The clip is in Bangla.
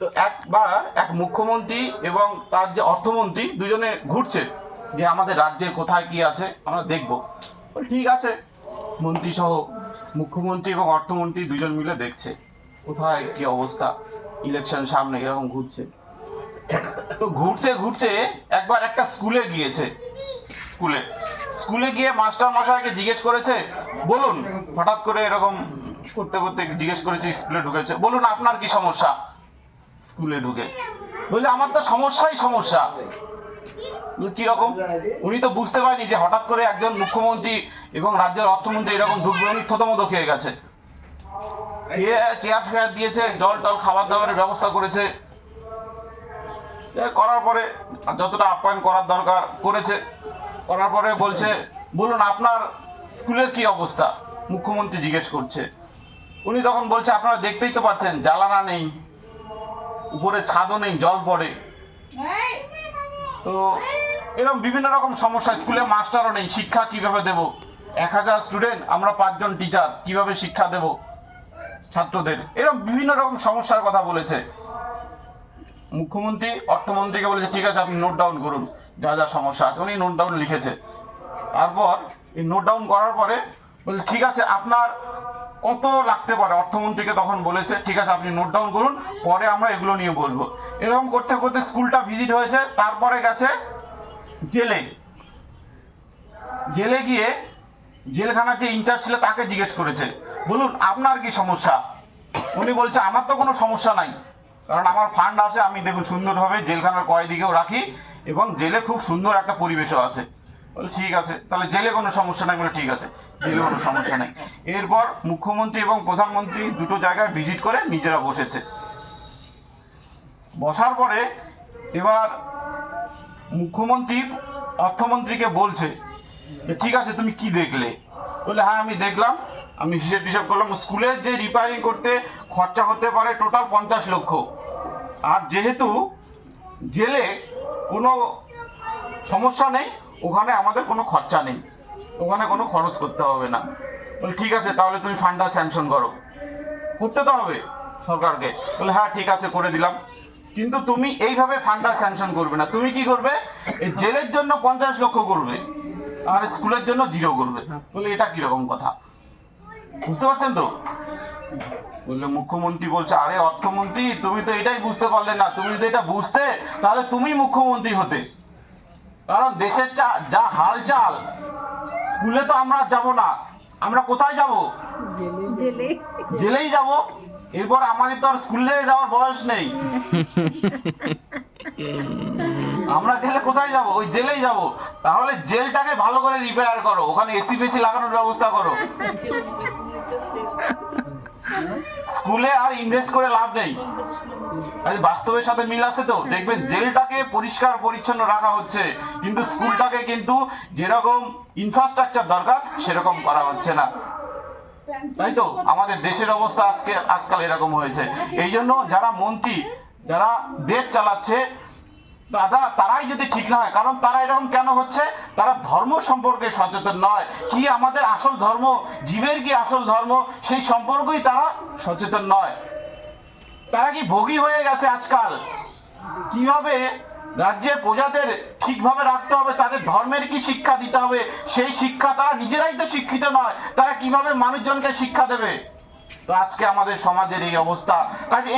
তো একবার এক মুখ্যমন্ত্রী এবং তার যে অর্থমন্ত্রী দুজনে ঘুরছে যে আমাদের রাজ্যে কোথায় কি আছে আমরা দেখব। ঠিক আছে, মন্ত্রী সহ মুখ্যমন্ত্রী এবং অর্থমন্ত্রী দুজন মিলে দেখছে কোথায় কি অবস্থা, ইলেকশন সামনে এরকম ঘুরছে। তো ঘুরতে ঘুরতে একবার একটা স্কুলে গিয়েছে। স্কুলে গিয়ে মাস্টার মশাইকে জিজ্ঞেস করেছে, বলুন, হঠাৎ করে এরকম করতে করতে জিজ্ঞেস করেছে, স্কুলে ঢুকেছে, বলুন আপনার কি সমস্যা। স্কুলে ঢুকে বলছে আমার তো সমস্যা। কিরকম? উনি তো বুঝতে পারেনি যে হঠাৎ করে একজন মুখ্যমন্ত্রী এবং রাজ্যের অর্থমন্ত্রী এরকম ঢুকবে, উনি থতমত খেয়ে গেছে। চেয়ার ফেয়ার দিয়েছে, জল টল খাবার দাবারের ব্যবস্থা করেছে, করার পরে যতটা আপ্যায়ন করার দরকার করেছে। করার পরে বলছে, বলুন আপনার স্কুলের কি অবস্থা। মুখ্যমন্ত্রী জিজ্ঞেস করছে। উনি তখন বলছে, আপনারা দেখতেই তো পাচ্ছেন জ্বালানা নেই, উপরে ছাদও নেই, জল পড়ে। তো এরকম বিভিন্ন রকম সমস্যা, স্কুলে মাস্টারও নেই, শিক্ষা কিভাবে দেব, 1000 স্টুডেন্ট, আমরা 5 জন টিচার, কিভাবে শিক্ষা দেব ছাত্রদের, এরকম বিভিন্ন রকম সমস্যার কথা বলেছে। মুখ্যমন্ত্রী অর্থমন্ত্রীকে বলেছে, ঠিক আছে আপনি নোট ডাউন করুন যা যা সমস্যা আছে। উনি নোট ডাউন লিখেছে। তারপর এই নোট ডাউন করার পরে বলছে, ঠিক আছে আপনার কত লাগতে পারে। অর্থমন্ত্রীকে তখন বলেছে, ঠিক আছে আপনি নোট ডাউন করুন, পরে আমরা এগুলো নিয়ে বসবো। এরকম করতে করতে স্কুলটা ভিজিট হয়েছে। তারপরে গেছে জেলে গিয়ে জেলখানার যে ইনচার্জ ছিল তাকে জিজ্ঞেস করেছে, বলুন আপনার কি সমস্যা। উনি বলছে, আমার তো কোনো সমস্যা নাই, কারণ আমার ফান্ড আছে, আমি দেখুন সুন্দরভাবে জেলখানার কয়েদিকেও রাখি এবং জেলে খুব সুন্দর একটা পরিবেশও আছে। বলে ঠিক আছে, তাহলে জেলে কোনো সমস্যা নাই। বলে ঠিক আছে, জেলে কোনো সমস্যা নেই। এরপর মুখ্যমন্ত্রী এবং প্রধানমন্ত্রী দুটো জায়গায় ভিজিট করে নিজেরা বসেছে। বসার পরে এবার মুখ্যমন্ত্রী অর্থমন্ত্রীকে বলছে, ঠিক আছে তুমি কি দেখলে। বলে হ্যাঁ আমি দেখলাম, আমি হিসেব করলাম, স্কুলের যে রিপেয়ারিং করতে খরচা হতে পারে টোটাল 50 লক্ষ। আর যেহেতু জেলে কোনো সমস্যা নেই, ওখানে আমাদের কোনো খরচা নেই, ওখানে কোনো খরচ করতে হবে না। বলে ঠিক আছে, তাহলে তুমি ফান্ডটা স্যাংশন করো, করতে তো হবে সরকারকে। বলে হ্যাঁ ঠিক আছে করে দিলাম, কিন্তু তুমি এইভাবে ফান্ডটা স্যাংশন করবে না, তুমি কি করবে, এই জেলের জন্য 50 লক্ষ করবে আর স্কুলের জন্য 0 করবে। বলে এটা কিরকম কথা, বুঝতে পারছেন তো। বললে মুখ্যমন্ত্রী বলছে, আরে অর্থমন্ত্রী তুমি তো এটাই বুঝতে পারলে না, তুমি যদি এটা বুঝতে তাহলে তুমি মুখ্যমন্ত্রী হতে। কারণ দেশের যা হালচাল, স্কুলে তো আমরা যাব না, আমরা কোথায় যাব, জেলেই যাব। এরপর আমাদের তো আর স্কুলে যাওয়ার বয়স নেই, আমরা গেলে কোথায় যাব, ওই জেলেই যাব। তাহলে জেলটাকে ভালো করে রিপেয়ার করো, ওখানে এসি ফেসি লাগানোর ব্যবস্থা করো। স্কুলে আর ইনভেস্ট করে লাভ নেই। বাস্তবের সাথে মিল আছে তো, দেখবেন জেলটাকে পরিষ্কার পরিচ্ছন্ন রাখা হচ্ছে, কিন্তু স্কুলটাকে কিন্তু যেরকম ইনফ্রাস্ট্রাকচার দরকার সেরকম করা হচ্ছে না। তাই তো আমাদের দেশের অবস্থা আজকাল এরকম হয়েছে। এই জন্য যারা মন্ত্রী, যারা দেশ চালাচ্ছে, তারাই যদি ঠিক না হয়, কারণ তারা এরকম কেন হচ্ছে, তারা ধর্ম সম্পর্কে সচেতন নয়, কি আমাদের আসল ধর্ম, জীবের কি আসল ধর্ম, সেই সম্পর্কেই তারা সচেতন নয়। তারা কি ভোগী হয়ে গেছে আজকাল, কিভাবে রাজ্যের প্রজাদের ঠিকভাবে রাখতে হবে, তাদের ধর্মের কি শিক্ষা দিতে হবে, সেই শিক্ষা তারা নিজেরাই তো শিক্ষিত নয়, তারা কিভাবে মানুষজনকে শিক্ষা দেবে। তো আজকে আমাদের সমাজের এই অবস্থা। কাজে